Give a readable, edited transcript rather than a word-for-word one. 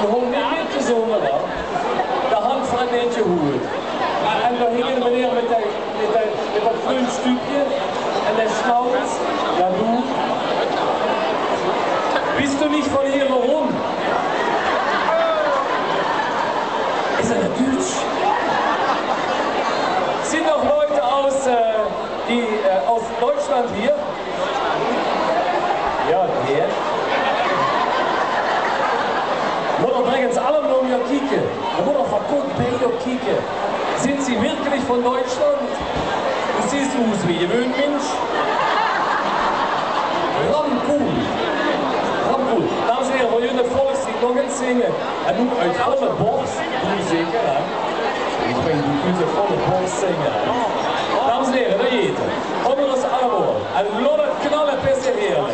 begon niet meer te zingen, hè. De hand van een eentje hoer. En dan hing de meneer met dat groen stukje en hij schnauzelt, ja du, bist du nicht von hier warum? Ist er Deutsch? Sind noch Leute aus Deutschland hier? Ja, der. Moet nog brengen allemaal om jou kijken. Er moet nog van kort bij jou kijken. Sind Sie wirklich von Deutschland? Du siehst aus wie ein Mensch. Ramcool. Ramcool. Dames en heren, wil jullie het volkslied nog eens zingen? En moet uit volle borst doen zeker, hè? Ik ben goed uit volle borst zingen, hè? Dames en heren, dat eten. Onder ons allemaal. En laat het knallen, persevereren.